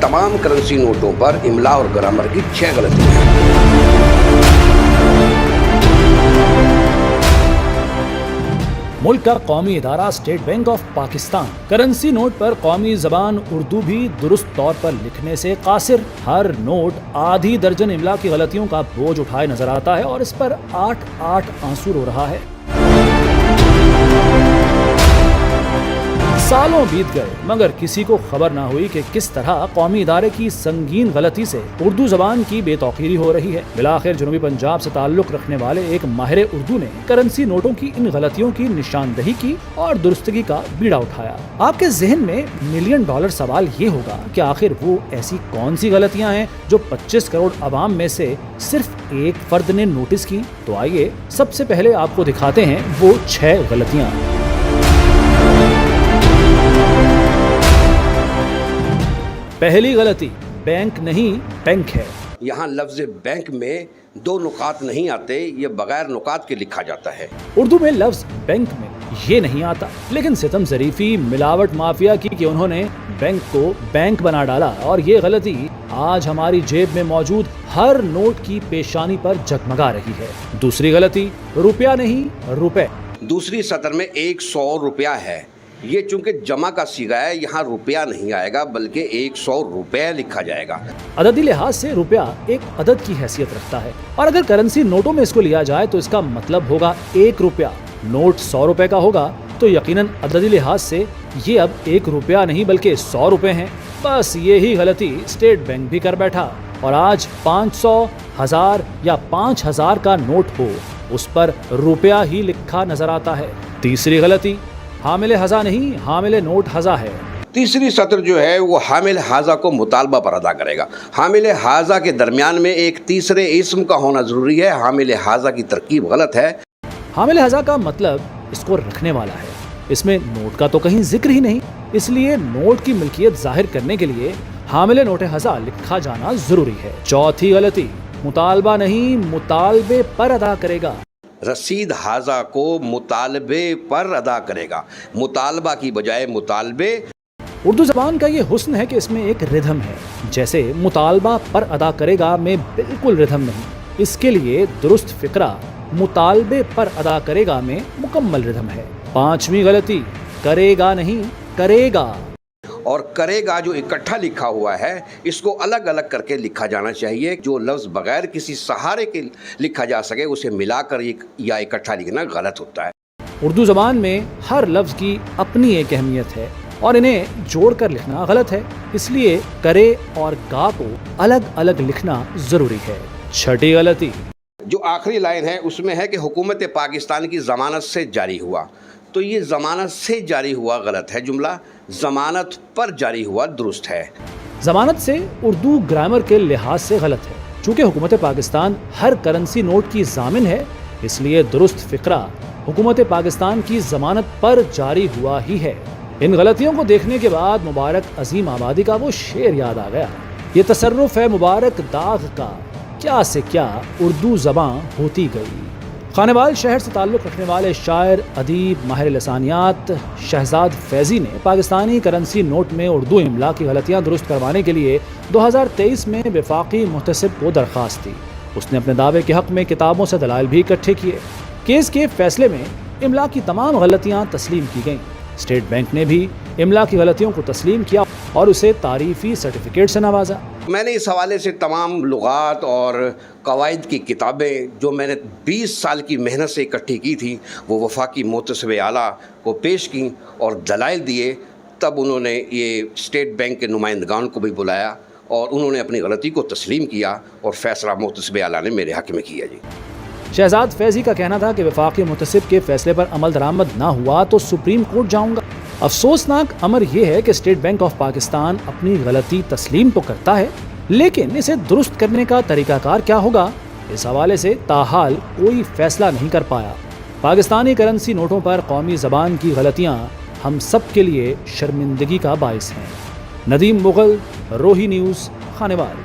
तमाम करेंसी नोटों पर इमला और ग्रामर की 6 गलतियां हैं। मुल्क का कौमी इदारा state bank of Pakistan currency note पर कौमी जबान उर्दू भी दुरुस्त तौर पर लिखने से कासिर। हर नोट आधी दर्जन इमला की गलतियों का बोझ उठाए नजर आता है और इस पर 8 आंसू रो रहा है। सालों बीत गए मगर किसी को खबर ना हुई कि किस तरह कौमी इदारे की संगीन गलती से उर्दू जबान की बेतौकीरी हो रही है। बिलाखिर जनूबी पंजाब से ताल्लुक रखने वाले एक माहिर उर्दू ने करेंसी नोटों की इन गलतियों की निशानदही की और दुरुस्तगी का बीड़ा उठाया। आपके जहन में $1 मिलियन सवाल ये होगा कि आखिर वो ऐसी कौन सी गलतियां हैं जो 25 करोड़ अवाम में से सिर्फ एक फर्द ने नोटिस की। तो आइए सबसे पहले आपको दिखाते हैं वो 6 गलतियां। पहली गलती, बैंक नहीं बैंक है। यहाँ लफ्ज बैंक में 2 नुकात नहीं आते, ये बगैर नुकात के लिखा जाता है। उर्दू में लफ्ज बैंक में ये नहीं आता, लेकिन सितम ज़रीफी मिलावट माफिया की कि उन्होंने बैंक को बैंक बना डाला और ये गलती आज हमारी जेब में मौजूद हर नोट की पेशानी पर जगमगा रही है। दूसरी गलती, रुपया नहीं रुपए। दूसरी सतर में 100 रुपया है, ये चूंकि जमा का सीगा है, यहाँ रुपया नहीं आएगा बल्कि 100 रुपये लिखा जाएगा। अददी लिहाज से रुपया एक अदद की हैसियत रखता है और अगर करेंसी नोटों में इसको लिया जाए तो इसका मतलब होगा 1 रुपया। नोट 100 रुपए का होगा तो यकीनन अददी लिहाज से ये अब 1 रुपया नहीं बल्कि 100 रुपए हैं। बस यही गलती स्टेट बैंक भी कर बैठा और आज 500, 1000 या 5000 का नोट हो उस पर रुपया ही लिखा नजर आता है। तीसरी गलती, हामिले हज़ा नहीं हामिले नोट हज़ा है। तीसरी सतर जो है वो हामिल हाजा को मुतालबा पर अदा करेगा। हामिल हाजा के दरमियान में एक तीसरे इस्म का होना जरूरी है। हामिल हाजा की तरकीब गलत है। हामिल हज़ा का मतलब इसको रखने वाला है, इसमें नोट का तो कहीं जिक्र ही नहीं, इसलिए नोट की मिल्कियत जाहिर करने के लिए हामिल नोट हज़ा लिखा जाना जरूरी है। चौथी गलती, मुतालबा नहीं मुतालबे पर अदा करेगा। रसीद हाजा को मुतालबे पर अदा करेगा, मुतालबा की बजाय मुतालबे। उर्दू जबान का ये हुस्न है कि इसमें एक रिदम है, जैसे मुतालबा पर अदा करेगा में बिल्कुल रिदम नहीं। इसके लिए दुरुस्त फिक्रा मुतालबे पर अदा करेगा में मुकम्मल रिदम है। पांचवी गलती, करेगा नहीं करेगा। और करेगा जो इकट्ठा लिखा हुआ है इसको अलग अलग करके लिखा जाना चाहिए। जो लफ्ज़ बगैर किसी सहारे के लिखा जा सके उसे मिलाकर या इकट्ठा लिखना गलत होता है। उर्दू ज़बान में हर लफ्ज़ की अपनी एक अहमियत है और इन्हें जोड़कर लिखना गलत है, इसलिए करे और गा को अलग अलग लिखना ज़रूरी है। छठी गलती, जो आखिरी लाइन है उसमें है कि हुकूमत पाकिस्तान की ज़मानत से जारी हुआ, तो ये ज़मानत से जारी हुआ गलत है जुमला, ज़मानत पर जारी हुआ दुरुस्त है। ज़मानत से उर्दू ग्रामर के लिहाज से गलत है। चूँकि हुकूमत पाकिस्तान हर करेंसी नोट की ज़ामिन है, इसलिए दुरुस्त फ़िक्रा हुकूमत पाकिस्तान की ज़मानत पर जारी हुआ ही है। इन गलतियों को देखने के बाद मुबारक अजीम आबादी का वो शेर याद आ गया, ये तसर्रुफ़ है मुबारक दाग का, क्या से क्या उर्दू ज़बां होती गई। खानेवाल शहर से ताल्लुक़ रखने वाले शायर, अदीब, माहिर लसानियात शहजाद फैज़ी ने पाकिस्तानी करेंसी नोट में उर्दू इमला की गलतियाँ दुरुस्त करवाने के लिए 2023 में वफाकी मुहतसिब को दरख्वास्त दी। उसने अपने दावे के हक़ में किताबों से दलाइल भी इकट्ठे किए। केस के फैसले में इमला की तमाम गलतियाँ तस्लीम की गईं। स्टेट बैंक ने भी इमला की गलतियों को तस्लीम किया और उसे तारीफ़ी सर्टिफिकेट से नवाजा। मैंने इस हवाले से तमाम लुगात और कवायद की किताबें जो मैंने 20 साल की मेहनत से इकट्ठी की थी वो वफाकी मुहतसिब आला को पेश की और दलाइल दिए। तब उन्होंने ये स्टेट बैंक के नुमाइंदगान को भी बुलाया और उन्होंने अपनी गलती को तस्लीम किया और फैसला मुहतसिब आला ने मेरे हक़ में किया। जी, शहजाद फैज़ी का कहना था कि वफाकी मुहतसिब के फैसले पर अमल दरामद ना हुआ तो सुप्रीम कोर्ट जाऊंगा। अफसोसनाक अमर यह है कि स्टेट बैंक ऑफ पाकिस्तान अपनी गलती तस्लीम तो करता है, लेकिन इसे दुरुस्त करने का तरीकाकार क्या होगा, इस हवाले से ताहाल कोई फैसला नहीं कर पाया। पाकिस्तानी करेंसी नोटों पर कौमी ज़बान की गलतियाँ हम सब के लिए शर्मिंदगी का बाइस हैं। नदीम मुगल, रोही न्यूज़, खानेवाल।